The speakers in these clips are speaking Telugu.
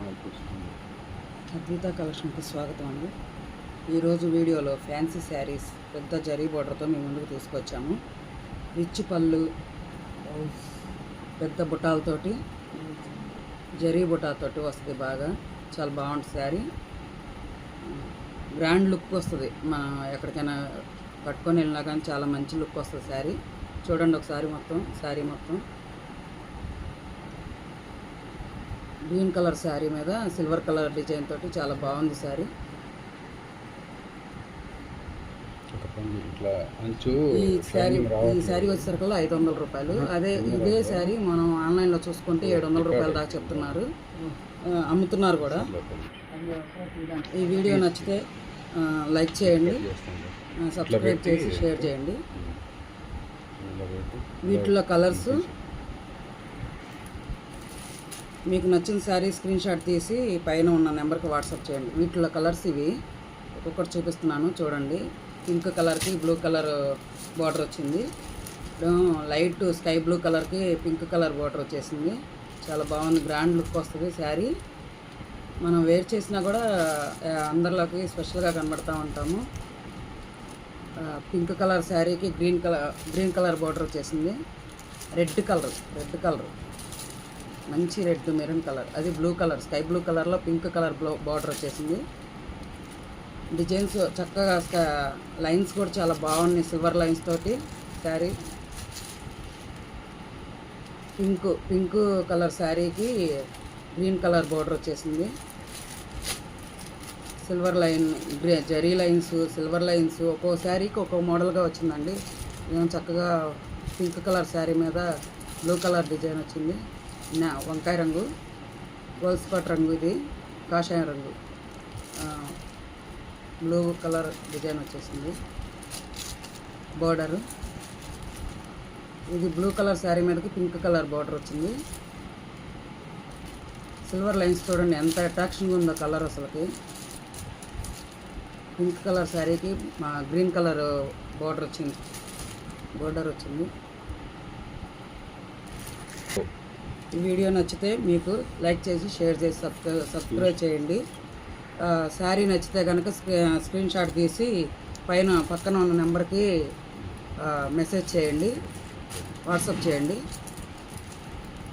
అద్విత కలెక్షన్కి స్వాగతం అండి. ఈరోజు వీడియోలో ఫ్యాన్సీ శారీస్ పెద్ద జరీ బోర్డర్తో మీ ముందుకు తీసుకొచ్చాము. రిచ్ పళ్ళు, పెద్ద బుటాలతోటి, జరీ బుటాతోటి వస్తుంది. బాగా చాలా బాగుంటుంది శారీ. గ్రాండ్ లుక్ వస్తుంది. మనం ఎక్కడికైనా కట్టుకొని వెళ్ళినా కానీ చాలా మంచి లుక్ వస్తుంది శారీ. చూడండి ఒకసారి శారీ మొత్తం గ్రీన్ కలర్ శారీ మీద సిల్వర్ కలర్ డిజైన్ తోటి చాలా బాగుంది శారీ. ఈ శారీ వచ్చేసరికల్లా 500 రూపాయలు. ఇదే శారీ మనం ఆన్లైన్లో చూసుకుంటే 700 రూపాయల దాకా చెప్తున్నారు, అమ్ముతున్నారు కూడా. ఈ వీడియో నచ్చితే లైక్ చేయండి, సబ్స్క్రైబ్ చేసి షేర్ చేయండి. వీటిలో కలర్స్ మీకు నచ్చిన శారీ స్క్రీన్ షాట్ తీసి పైన ఉన్న నెంబర్కి వాట్సాప్ చేయండి. వీటిలో కలర్స్ ఇవి ఒక్కొక్కటి చూపిస్తున్నాను చూడండి. పింక్ కలర్కి బ్లూ కలర్ బార్డర్ వచ్చింది. లైట్ స్కై బ్లూ కలర్కి పింక్ కలర్ బార్డర్ వచ్చేసింది. చాలా బాగుంది, గ్రాండ్ లుక్ వస్తుంది శారీ. మనం వేర్ చేసినా కూడా అందరిలోకి స్పెషల్గా కనబడుతూ ఉంటాము. పింక్ కలర్ శారీకి గ్రీన్ కలర్ బార్డర్ వచ్చేసింది. రెడ్ కలర్ మంచి రెడ్ మెరూన్ కలర్, అది బ్లూ కలర్, స్కై బ్లూ కలర్లో పింక్ కలర్ బార్డర్ వచ్చేసింది. డిజైన్స్ చక్కగా లైన్స్ కూడా చాలా బాగున్నాయి, సిల్వర్ లైన్స్ తోటి శారీ. పింక్ కలర్ శారీకి గ్రీన్ కలర్ బార్డర్ వచ్చేసింది. Silver line, zari lines, silver lines ఒక్కో శారీకి ఒక్కో మోడల్గా వచ్చిందండి. ఏమో చక్కగా పింక్ కలర్ శారీ మీద బ్లూ కలర్ డిజైన్ వచ్చింది. వంకాయ రంగు, గోల్డ్ స్పాట్ రంగు, ఇది కాషాయం రంగు, బ్లూ కలర్ డిజైన్ వచ్చేసింది. బోర్డరు ఇది బ్లూ కలర్ శారీ మీదకి పింక్ కలర్ బార్డర్ వచ్చింది. సిల్వర్ లైన్స్ చూడండి ఎంత అట్రాక్షన్గా ఉందో కలర్ అసలుకి. పింక్ కలర్ శారీకి గ్రీన్ కలర్ బార్డర్ వచ్చింది. ఈ వీడియో నచ్చితే మీకు లైక్ చేసి షేర్ చేసి సబ్స్క్రైబ్ చేయండి. శారీ నచ్చితే కనుక స్క్రీన్ షాట్ తీసి పక్కన ఉన్న నెంబర్కి మెసేజ్ చేయండి, వాట్సాప్ చేయండి.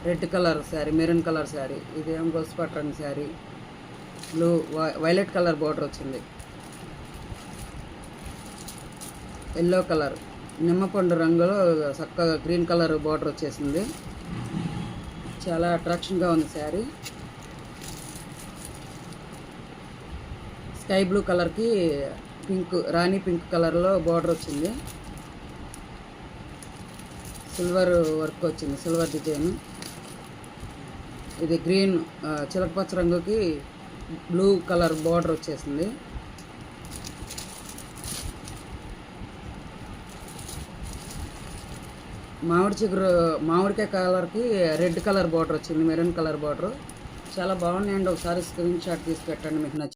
Red colour sari, maroon colour sari, ఇదేం గోల్డ్ స్పాట్ రంగు శారీ, వైలెట్ కలర్ బార్డర్ వచ్చింది. ఎల్లో కలర్, నిమ్మపండు రంగులో చక్కగా గ్రీన్ కలర్ బార్డర్ వచ్చేసింది. చాలా అట్రాక్షన్గా ఉంది శారీ. స్కై బ్లూ కలర్కి రాణి పింక్ కలర్లో బార్డర్ వచ్చింది. సిల్వర్ వర్క్ వచ్చింది, సిల్వర్ డిజైన్. ఇది గ్రీన్ చిలకపచ్చ రంగుకి బ్లూ కలర్ బార్డర్ వచ్చేసింది. మామిడికాయ కలర్కి రెడ్ కలర్ బార్డర్ వచ్చింది, మెరూన్ కలర్ బార్డర్. చాలా బాగున్నాయండి. ఒకసారి స్క్రీన్ షాట్ తీసి పెట్టండి మీకు నచ్చింది.